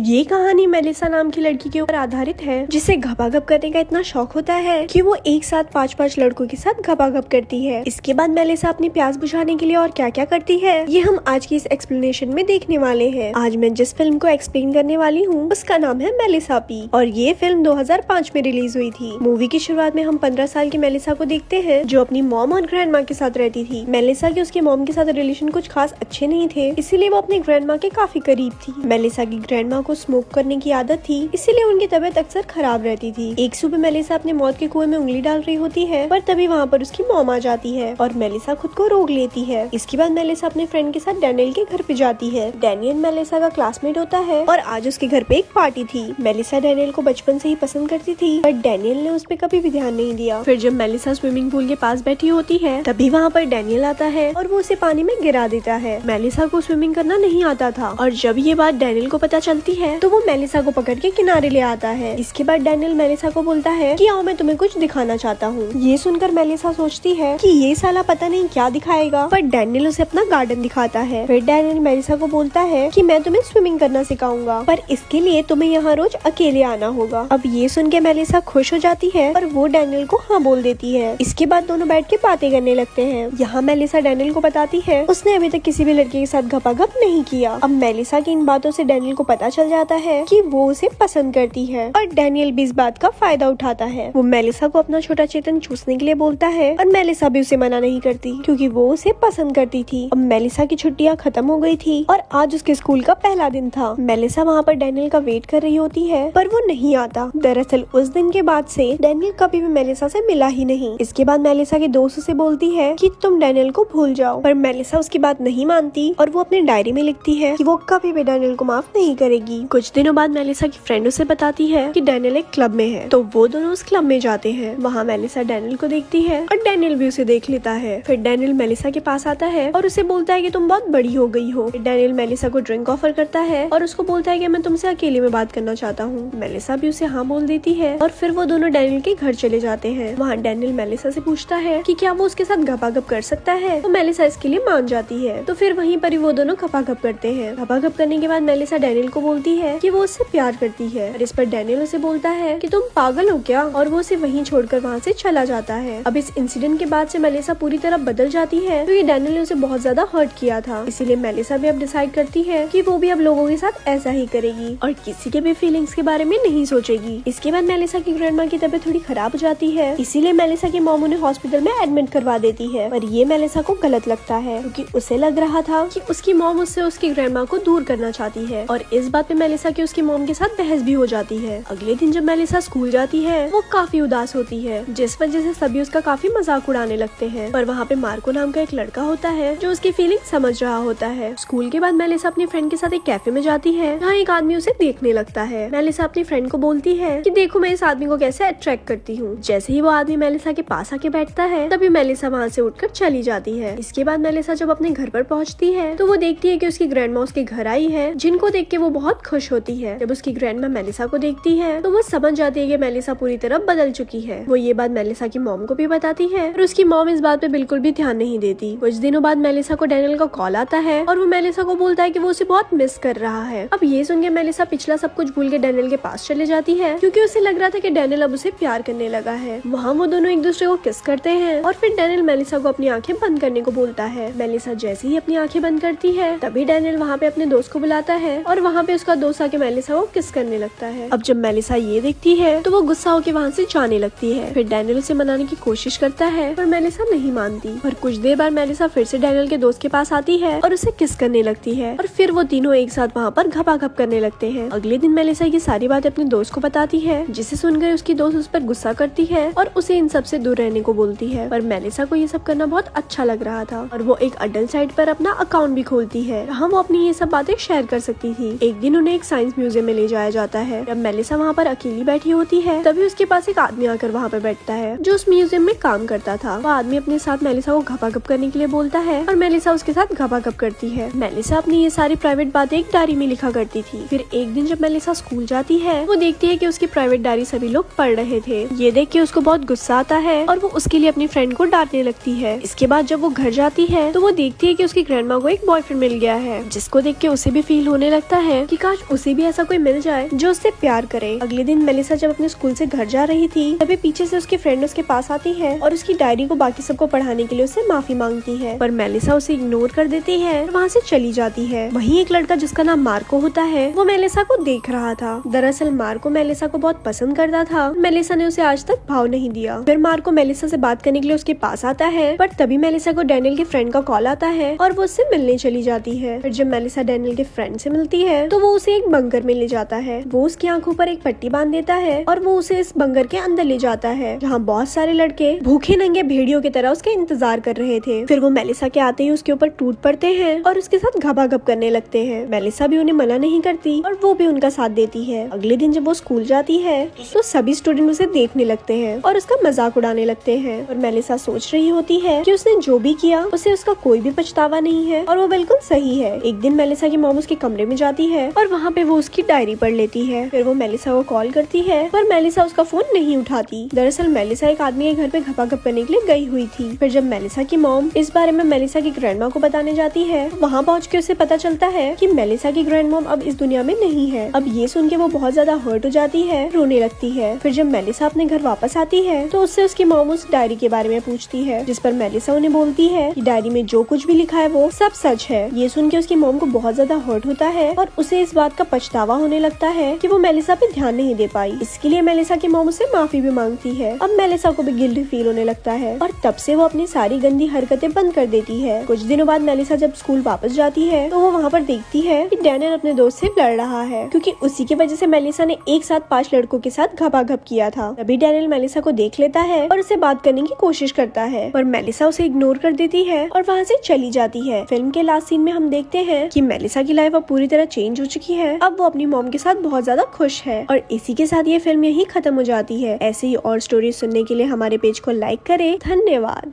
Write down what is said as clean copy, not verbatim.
ये कहानी मेलिसा नाम की लड़की के ऊपर आधारित है, जिसे घपाघप करने का इतना शौक होता है कि वो एक साथ 5-5 लड़कों के साथ घपाघप करती है। इसके बाद मेलिसा अपनी प्यास बुझाने के लिए और क्या क्या करती है, ये हम आज की इस एक्सप्लेनेशन में देखने वाले हैं। आज मैं जिस फिल्म को एक्सप्लेन करने वाली हूँ उसका नाम है मेलिसा पी और ये फिल्म 2005 में रिलीज हुई थी। मूवी की शुरुआत में हम 15 साल की मेलिसा को देखते हैं, जो अपनी मॉम और ग्रैंड माँ के साथ रहती थी। मेलिसा के उसके मॉम के साथ रिलेशन कुछ खास अच्छे नहीं थे, इसीलिए वो अपनी ग्रैंड माँ के काफी करीब थी। मेलिसा की ग्रैंड माँ को स्मोक करने की आदत थी, इसीलिए उनकी तबीयत अक्सर खराब रहती थी। एक सुबह मेलिसा अपने मौत के कुएं में उंगली डाल रही होती है, पर तभी वहाँ पर उसकी मॉम आ जाती है और मेलिसा खुद को रोक लेती है। इसके बाद मेलिसा अपने फ्रेंड के साथ डैनियल के घर पे जाती है। डैनियल मेलिसा का क्लासमेट होता है और आज उसके घर पे एक पार्टी थी। मेलिसा डैनियल को बचपन से ही पसंद करती थी, पर डैनियल ने उस पर कभी भी ध्यान नहीं दिया। फिर जब मेलिसा स्विमिंग पूल के पास बैठी होती है, तभी वहाँ पर डैनियल आता है और वो उसे पानी में गिरा देता है। मेलिसा को स्विमिंग करना नहीं आता था और जब ये बात डैनियल को पता चलती है तो वो मेलिसा को पकड़ के किनारे ले आता है। इसके बाद डैनियल मेलिसा को बोलता है कि आओ मैं तुम्हें कुछ दिखाना चाहता हूँ। ये सुनकर मेलिसा सोचती है कि ये साला पता नहीं क्या दिखाएगा, पर डैनियल उसे अपना गार्डन दिखाता है। फिर डैनियल मेलिसा को बोलता है कि मैं तुम्हें स्विमिंग करना सिखाऊंगा, पर इसके लिए तुम्हें यहाँ रोज अकेले आना होगा। अब ये सुन के मेलिसा खुश हो जाती है और वो डैनियल को हाँ बोल देती है। इसके बाद दोनों बैठ के बातें करने लगते हैं। यहाँ मेलिसा डैनियल को बताती है उसने अभी तक किसी भी लड़के के साथ घपाघप नहीं किया। अब मेलिसा की इन बातों से डैनियल को पता चल जाता है कि वो उसे पसंद करती है और डैनियल भी इस बात का फायदा उठाता है। वो मेलिसा को अपना छोटा चेतन चूसने के लिए बोलता है और मेलिसा भी उसे मना नहीं करती, क्योंकि वो उसे पसंद करती थी। अब मेलिसा की छुट्टियां खत्म हो गई थी और आज उसके स्कूल का पहला दिन था। मेलिसा वहाँ पर डैनियल का वेट कर रही होती है, पर वो नहीं आता। दरअसल उस दिन के बाद से डैनियल कभी भी मेलिसा से मिला ही नहीं। इसके बाद मेलिसा के दोस्त उसे बोलती है कि तुम डैनियल को भूल जाओ, पर मेलिसा उसकी बात नहीं मानती और वो अपनी डायरी में लिखती है कि वो कभी भी डैनियल को माफ नहीं करेगी। कुछ दिनों बाद मेलिसा की फ्रेंड उसे बताती है कि डैनियल एक क्लब में है, तो वो दोनों उस क्लब में जाते हैं। वहाँ मेलिसा डैनियल को देखती है और डैनियल भी उसे देख लेता है। फिर डैनियल मेलिसा के पास आता है और उसे बोलता है कि तुम बहुत बड़ी हो गई हो। डैनियल मेलिसा को ड्रिंक ऑफर करता है और उसको बोलता है कि मैं तुमसे अकेले में बात करना चाहता हूँ। मेलिसा भी उसे हाँ बोल देती है और फिर वो दोनों डैनियल के घर चले जाते हैं। वहाँ डैनियल मेलिसा से पूछता है कि क्या वो उसके साथ घपाघप कर सकता है, तो मेलिसा इसके लिए मान जाती है। तो फिर वहीं पर ही वो दोनों घपाघप करते हैं। घपाघप करने के बाद मेलिसा डैनियल को बोलती है कि वो उससे प्यार करती है और इस पर डैनियल उसे बोलता है कि तुम पागल हो क्या, और वो उसे वहीं छोड़कर वहाँ से चला जाता है। अब इस इंसिडेंट के बाद से मेलिसा पूरी तरह बदल जाती है, क्योंकि डैनियल ने उसे बहुत ज्यादा हर्ट किया था। इसीलिए मेलिसा भी अब डिसाइड करती है कि वो भी अब लोगों के साथ ऐसा ही करेगी और किसी के भी फीलिंग्स के बारे में नहीं सोचेगी। इसके बाद मेलिसा की ग्रैंडमा की तबीयत थोड़ी खराब हो जाती है, इसीलिए मेलिसा की मॉम उन्हें हॉस्पिटल में एडमिट करवा देती है। पर ये मेलिसा को गलत लगता है, क्योंकि उसे लग रहा था कि उसकी मॉम उससे उसकी ग्रैंडमा को दूर करना चाहती है और इस बात पे मेलिसा की उसकी मॉम के साथ बहस भी हो जाती है। अगले दिन जब मेलिसा स्कूल जाती है, वो काफी उदास होती है, जिस वजह से सभी उसका काफी मजाक उड़ाने लगते हैं। पर वहाँ पे मार्को नाम का एक लड़का होता है जो उसकी फीलिंग समझ रहा होता है। स्कूल के बाद मेलिसा अपनी फ्रेंड के साथ एक कैफे में जाती है, जहाँ एक आदमी उसे देखने लगता है। मेलिसा अपनी फ्रेंड को बोलती है कि देखो मैं इस आदमी को कैसे अट्रैक्ट करती हूँ। जैसे ही वो आदमी मेलिसा के पास आके बैठता है, तभी मेलिसा वहाँ से उठकर चली जाती है। इसके बाद मेलिसा जब अपने घर पर पहुँचती है, तो वो देखती है कि उसकी ग्रैंडमा उसके घर आई है, जिनको देख के वो बहुत खुश होती है। जब उसकी ग्रैंडमा मेलिसा को देखती है, तो वो समझ जाती है कि मेलिसा पूरी तरह बदल चुकी है। वो ये बात मेलिसा की मॉम को भी बताती है और उसकी मॉम इस बात पे बिल्कुल भी ध्यान नहीं देती। कुछ दिनों बाद मेलिसा को डैनियल का कॉल आता है और वो मेलिसा को बोलता है कि वो उसे बहुत मिस कर रहा है। अब ये सुन के मेलिसा पिछला सब कुछ भूल के डैनियल के पास चले जाती है, क्योंकि उसे लग रहा था कि डैनियल अब उसे प्यार करने लगा है। वहाँ वो दोनों एक दूसरे को किस करते हैं और फिर डैनियल मेलिसा को अपनी आंखें बंद करने को बोलता है। मेलिसा जैसे ही अपनी आंखें बंद करती है, तभी डैनियल वहाँ पे अपने दोस्त को बुलाता है और वहाँ पे उसका दोस्त आके मेलिसा को किस करने लगता है। अब जब मेलिसा ये देखती है, तो वो गुस्सा होकर वहाँ से जाने लगती है। फिर डैनियल उसे मनाने की कोशिश करता है, पर मेलिसा नहीं मानती। और कुछ देर बाद मेलिसा फिर से डैनियल के दोस्त के पास आती है और उसे किस करने लगती है और फिर वो तीनों एक साथ वहाँ पर घपाघप करने लगते हैं। अगले दिन मेलिसा ये सारी बातें अपने दोस्त को बताती है, जिसे सुनकर उसकी दोस्त उस पर गुस्सा करती है और उसे इन सब से दूर रहने को बोलती है। पर मेलिसा को ये सब करना बहुत अच्छा लग रहा था और वो एक अडल्ट साइट पर अपना अकाउंट भी खोलती है, जहाँ वो अपनी ये सब बातें शेयर कर सकती थी। एक दिन उन्हें एक साइंस म्यूजियम में ले जाया जाता है। जब मेलिसा वहाँ पर अकेली बैठी होती है, तभी उसके पास एक आदमी आकर वहाँ पर बैठता है, जो उस म्यूजियम में काम करता था। वो आदमी अपने साथ मेलिसा को घपाघप करने के लिए बोलता है और मेलिसा उसके साथ घपाघप करती है। मेलिसा अपनी ये सारी प्राइवेट बातें एक डायरी में लिखा करती थी। फिर एक दिन जब मेलिसा स्कूल जाती है, वो देखती है कि उसकी प्राइवेट डायरी सभी लोग पढ़ रहे थे। ये देख के उसको बहुत गुस्सा आता है और वो उसके लिए अपनी फ्रेंड को डांटने लगती है। इसके बाद जब वो घर जाती है, तो वो देखती है कि उसकी ग्रैंडमा को एक बॉयफ्रेंड मिल गया है, जिसको देख के उसे भी फील होने लगता है कि काश काश उसे भी ऐसा कोई मिल जाए जो उससे प्यार करे। अगले दिन मेलिसा जब अपने स्कूल से घर जा रही थी तभी पीछे से उसकी फ्रेंड उसके पास आती है और उसकी डायरी को बाकी सबको पढ़ाने के लिए उससे माफी मांगती है, पर मेलिसा उसे इग्नोर कर देती है और वहाँ से चली जाती है। वहीं एक लड़का जिसका नाम मार्को होता है वो मेलिसा को देख रहा था। दरअसल मार्को मेलिसा को बहुत पसंद करता था, मेलिसा ने उसे आज तक भाव नहीं दिया। फिर मार्को मेलिसा से बात करने के लिए उसके पास आता है, पर तभी मेलिसा को डैनियल के फ्रेंड का कॉल आता है और वो उससे मिलने चली जाती है। फिर जब मेलिसा डैनियल के फ्रेंड से मिलती है तो वो उसे एक बंकर में ले जाता है। वो उसकी आंखों पर एक पट्टी बांध देता है और वो उसे इस बंकर के अंदर ले जाता है जहाँ बहुत सारे लड़के भूखे नंगे भेड़ियों की तरह उसके इंतजार कर रहे थे। फिर वो मेलिसा के आते ही उसके ऊपर टूट पड़ते हैं और उसके साथ घबाघब करने लगते हैं। मेलिसा भी उन्हें मना नहीं करती और वो भी उनका साथ देती है। अगले दिन जब वो स्कूल जाती है तो सभी स्टूडेंट उसे देखने लगते हैं और उसका मजाक उड़ाने लगते हैं और मेलिसा सोच रही होती है कि उसने जो भी किया उसे उसका कोई भी पछतावा नहीं है और वो बिल्कुल सही है। एक दिन मेलिसा की मॉम उसके कमरे में जाती है और वहाँ पे वो उसकी डायरी पढ़ लेती है। फिर वो मेलिसा को कॉल करती है पर मेलिसा उसका फोन नहीं उठाती। दरअसल मेलिसा एक आदमी के घर पे घपाघप करने के लिए गई हुई थी। फिर जब मेलिसा की मॉम इस बारे में मेलिसा की ग्रैंडमा को बताने जाती है, वहाँ पहुँच के उसे पता चलता है कि मेलिसा की ग्रैंड मॉम अब इस दुनिया में नहीं है। अब ये सुन के वो बहुत ज्यादा हर्ट हो जाती है, रोने लगती है। फिर जब मेलिसा अपने घर वापस आती है तो उससे उसकी मॉम उस डायरी के बारे में पूछती है, जिस पर मेलिसा उन्हें बोलती है कि डायरी में जो कुछ भी लिखा है वो सब सच है। ये सुन के उसकी मॉम को बहुत ज्यादा हर्ट होता है और उसे इस बात का पछतावा होने लगता है कि वो मेलिसा पे ध्यान नहीं दे पाई। इसके लिए मेलिसा की मॉम उससे माफी भी मांगती है। अब मेलिसा को भी गिल्टी फील होने लगता है और तब से वो अपनी सारी गंदी हरकतें बंद कर देती है। कुछ दिनों बाद मेलिसा जब स्कूल वापस जाती है तो वो वहाँ पर देखती है कि डैनियल अपने दोस्त से लड़ रहा है, क्योंकि उसी की वजह से मेलिसा ने एक साथ 5 लड़कों के साथ घपाघप किया था। तभी डैनियल मेलिसा को देख लेता है और उससे बात करने की कोशिश करता है, पर मेलिसा उसे इग्नोर कर देती है और वहाँ से चली जाती है। फिल्म के लास्ट सीन में हम देखते हैं कि मेलिसा की लाइफ अब पूरी तरह चेंज हो चुकी है। अब वो अपनी मॉम के साथ बहुत ज्यादा खुश है और इसी के साथ ये फिल्म यही खत्म हो जाती है। ऐसे ही और स्टोरी सुनने के लिए हमारे पेज को लाइक करें। धन्यवाद।